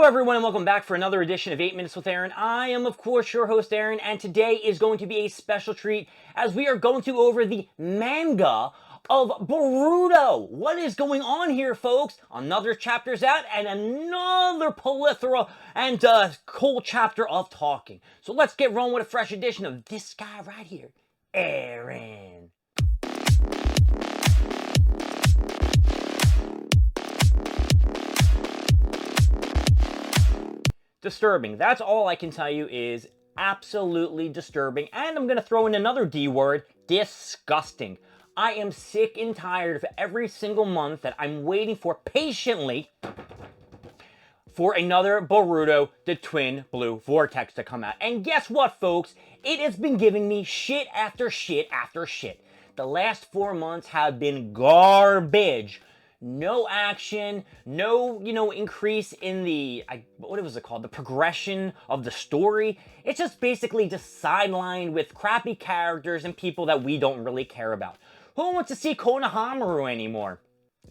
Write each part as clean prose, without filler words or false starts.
everyone, and welcome back for another edition of 8 Minutes with Aaron. I am, of course, your host, Aaron, and today is going to be a special treat as we are going to go over the manga of Boruto. What is going on here, folks? Another chapter's out, and another plethora and cool chapter of talking. So let's get rolling with a fresh edition of this guy right here, Aaron. Disturbing. That's all I can tell you is absolutely disturbing. And I'm going to throw in another D word, disgusting. I am sick and tired of every single month that I'm waiting for patiently for another Boruto, the Twin Blue Vortex to come out. And guess what, folks? It has been giving me shit after shit after shit. The last 4 months have been garbage. No action, no, increase in the, what was it called? The progression of the story. It's just basically just sidelined with crappy characters and people that we don't really care about. Who wants to see Konohamaru anymore?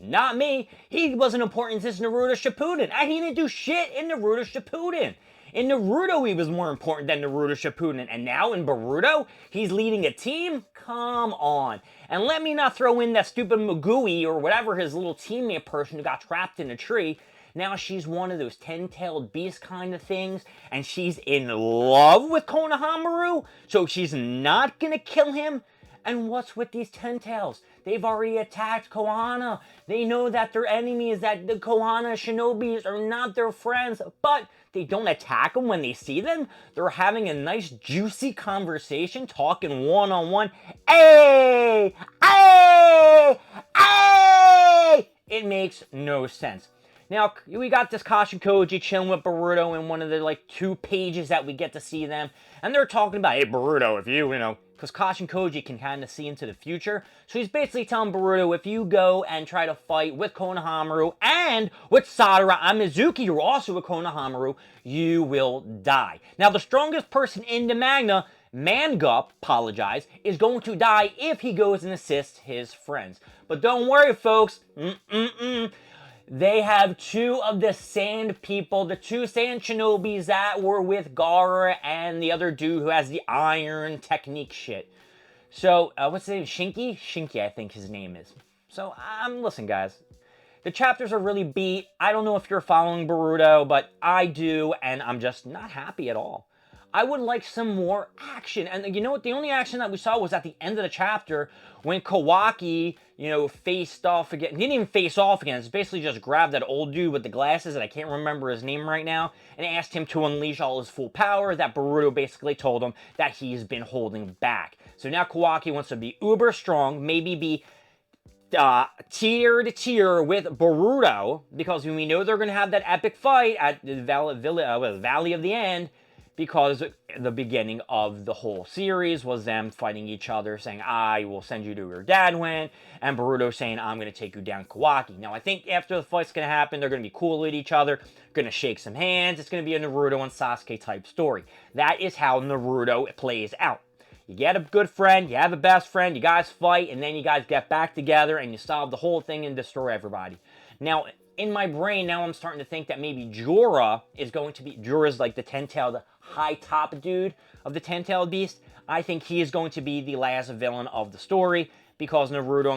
Not me. He wasn't important since Naruto Shippuden. And he didn't do shit in Naruto Shippuden. In Naruto, he was more important than Naruto Shippuden. And now in Boruto, he's leading a team? Come on. And let me not throw in that stupid Mugui or whatever his little teammate person who got trapped in a tree. Now she's one of those 10-tailed beast kind of things. And she's in love with Konohamaru. So she's not going to kill him. And what's with these 10-tails? They've already attacked Konoha. They know that they're enemies, that the Konoha shinobis are not their friends. But they don't attack them when they see them. They're having a nice, juicy conversation, talking one-on-one. Hey! Hey! Hey! It makes no sense. Now, we got this Kashin Koji chilling with Boruto in one of the, 2 pages that we get to see them. And they're talking about, hey, Boruto, if you, because Kashin Koji can kind of see into the future. So he's basically telling Boruto, if you go and try to fight with Konohamaru and with Sadara and Mizuki, you're also with Konohamaru, you will die. Now, the strongest person in the manga, is going to die if he goes and assists his friends. But don't worry, folks. They have 2 of the sand people, the 2 sand shinobis that were with Gaara and the other dude who has the iron technique shit. So, what's his name? Shinki? Shinki, I think his name is. So, listen, guys. The chapters are really beat. I don't know if you're following Boruto, but I do, and I'm just not happy at all. I would like some more action. And you know what? The only action that we saw was at the end of the chapter when Kawaki, faced off again. He didn't even face off again. It's basically just grabbed that old dude with the glasses, and I can't remember his name right now, and asked him to unleash all his full power that Boruto basically told him that he's been holding back. So now Kawaki wants to be uber strong, maybe be tier to tier with Boruto, because we know they're going to have that epic fight at the Valley of the End, because the beginning of the whole series was them fighting each other, saying, I will send you to where your dad went, and Boruto saying, I'm going to take you down Kawaki. Now, I think after the fight's going to happen, they're going to be cool with each other, going to shake some hands. It's going to be a Naruto and Sasuke type story. That is how Naruto plays out. You get a good friend, you have a best friend, you guys fight, and then you guys get back together, and you solve the whole thing and destroy everybody. Now, in my brain, now I'm starting to think that maybe Jorah is going to be... Jorah's like the 10-tailed high top dude of the 10-tailed beast. I think he is going to be the last villain of the story because Boruto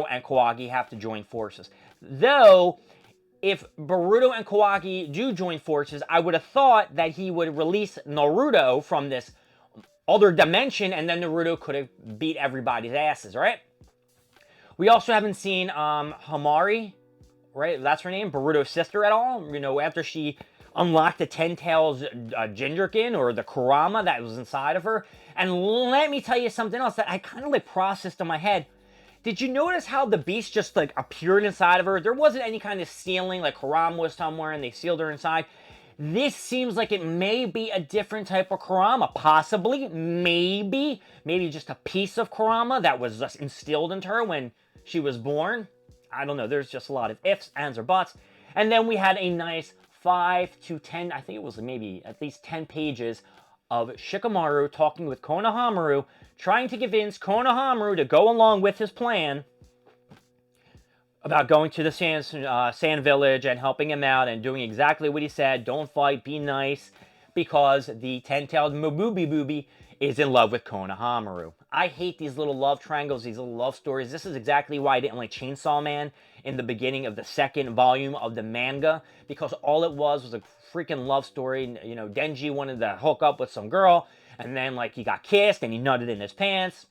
and Kawaki have to join forces. Though, if Boruto and Kawaki do join forces, I would have thought that he would release Naruto from this other dimension, and then Naruto could have beat everybody's asses, right? We also haven't seen Hamari, right? That's her name, Boruto's sister at all. After she unlocked the 10-tails Jinchuriki, or the Kurama that was inside of her. And let me tell you something else that I kind of processed in my head. Did you notice how the beast just appeared inside of her? There wasn't any kind of sealing, like Kurama was somewhere and they sealed her inside. This seems like it may be a different type of Kurama. Possibly, maybe just a piece of Kurama that was just instilled into her when she was born. I don't know. There's just a lot of ifs, ands, or buts. And then we had a nice 5 to 10, I think it was maybe at least 10 pages of Shikamaru talking with Konohamaru, trying to convince Konohamaru to go along with his plan about going to the sand village and helping him out and doing exactly what he said. Don't fight, be nice, because the 10-tailed Mabubi Booby is in love with Konohamaru. I hate these little love triangles, these little love stories. This is exactly why I didn't like Chainsaw Man in the beginning of the second volume of the manga, because all it was a freaking love story. You know, Denji wanted to hook up with some girl, and then like he got kissed and he nutted in his pants.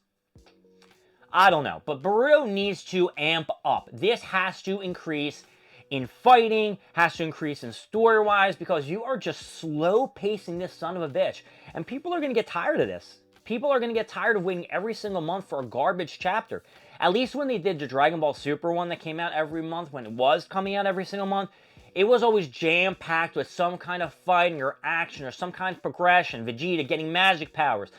I don't know, but Boruto needs to amp up. This has to increase in fighting, has to increase in story-wise, because you are just slow-pacing this son of a bitch. And people are going to get tired of this. People are going to get tired of waiting every single month for a garbage chapter. At least when they did the Dragon Ball Super one that came out every month, when it was coming out every single month, it was always jam-packed with some kind of fighting or action or some kind of progression. Vegeta getting magic powers.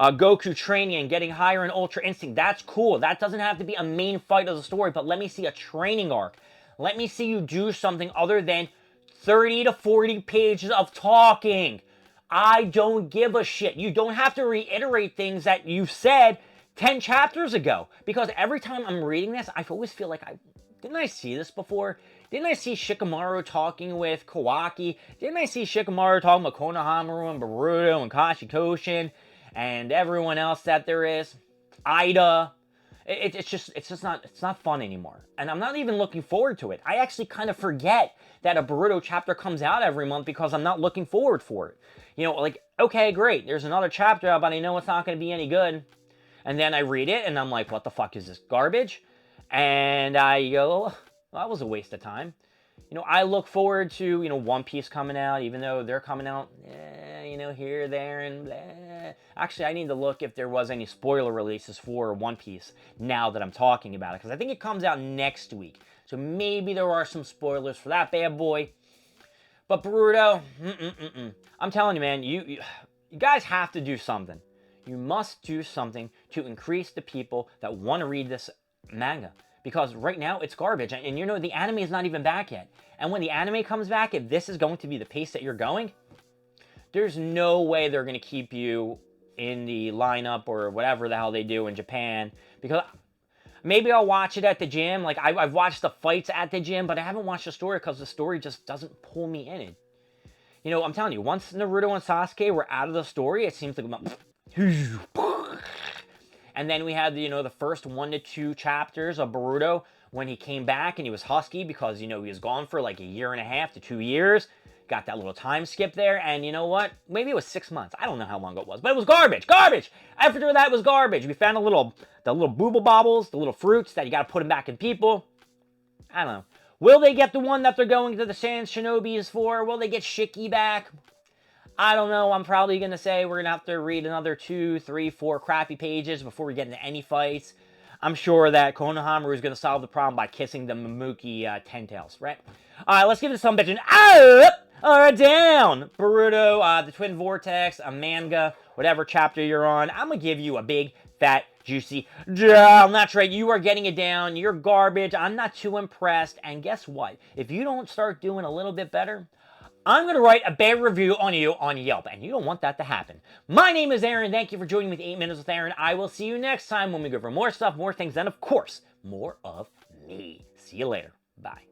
Goku training and getting higher in Ultra Instinct. That's cool. That doesn't have to be a main fight of the story, but let me see a training arc. Let me see you do something other than 30 to 40 pages of talking. I don't give a shit. You don't have to reiterate things that you said 10 chapters ago. Because every time I'm reading this, I always feel like didn't I see this before? Didn't I see Shikamaru talking with Kawaki? Didn't I see Shikamaru talking with Konohamaru and Boruto and Kashikoshin and everyone else that there is? Ida. It's not fun anymore. And I'm not even looking forward to it. I actually kind of forget that a Boruto chapter comes out every month because I'm not looking forward for it. You know, like, okay, great, there's another chapter out, but I know it's not going to be any good. And then I read it, and I'm like, what the fuck is this garbage? And I go, well, that was a waste of time. You know, I look forward to, you know, One Piece coming out, even though they're coming out, you know, here, there, and blah. Actually, I need to look if there was any spoiler releases for One Piece now that I'm talking about it, because I think it comes out next week. So maybe there are some spoilers for that bad boy. But Boruto, I'm telling you, man, you guys have to do something. You must do something to increase the people that want to read this manga. Because right now, it's garbage. And you know, the anime is not even back yet. And when the anime comes back, if this is going to be the pace that you're going, there's no way they're going to keep you in the lineup or whatever the hell they do in Japan. Because maybe I'll watch it at the gym. Like, I've watched the fights at the gym, but I haven't watched the story because the story just doesn't pull me in it. You know, I'm telling you, once Naruto and Sasuke were out of the story, it seems like... And then we had, you know, the first 1 to 2 chapters of Boruto when he came back and he was husky because, you know, he was gone for like 1.5 to 2 years. Got that little time skip there. And you know what? Maybe it was 6 months. I don't know how long it was, but it was garbage. Garbage! After that was garbage. We found the little booble bobbles, the little fruits that you got to put them back in people. I don't know. Will they get the one that they're going to the Sand Shinobis for? Will they get Shiki back? I don't know. I'm probably going to say we're going to have to read another 2, 3, 4 crappy pages before we get into any fights. I'm sure that Konohamaru is going to solve the problem by kissing the Mamuki Ten-Tails, right? All right, let's give this some bitch an up or down. Boruto, the Twin Vortex, a manga, whatever chapter you're on. I'm going to give you a big, fat, juicy down. That's right. You are getting it down. You're garbage. I'm not too impressed. And guess what? If you don't start doing a little bit better, I'm going to write a bad review on you on Yelp, and you don't want that to happen. My name is Aaron. Thank you for joining me with 8 Minutes with Aaron. I will see you next time when we go over more stuff, more things, and of course, more of me. See you later. Bye.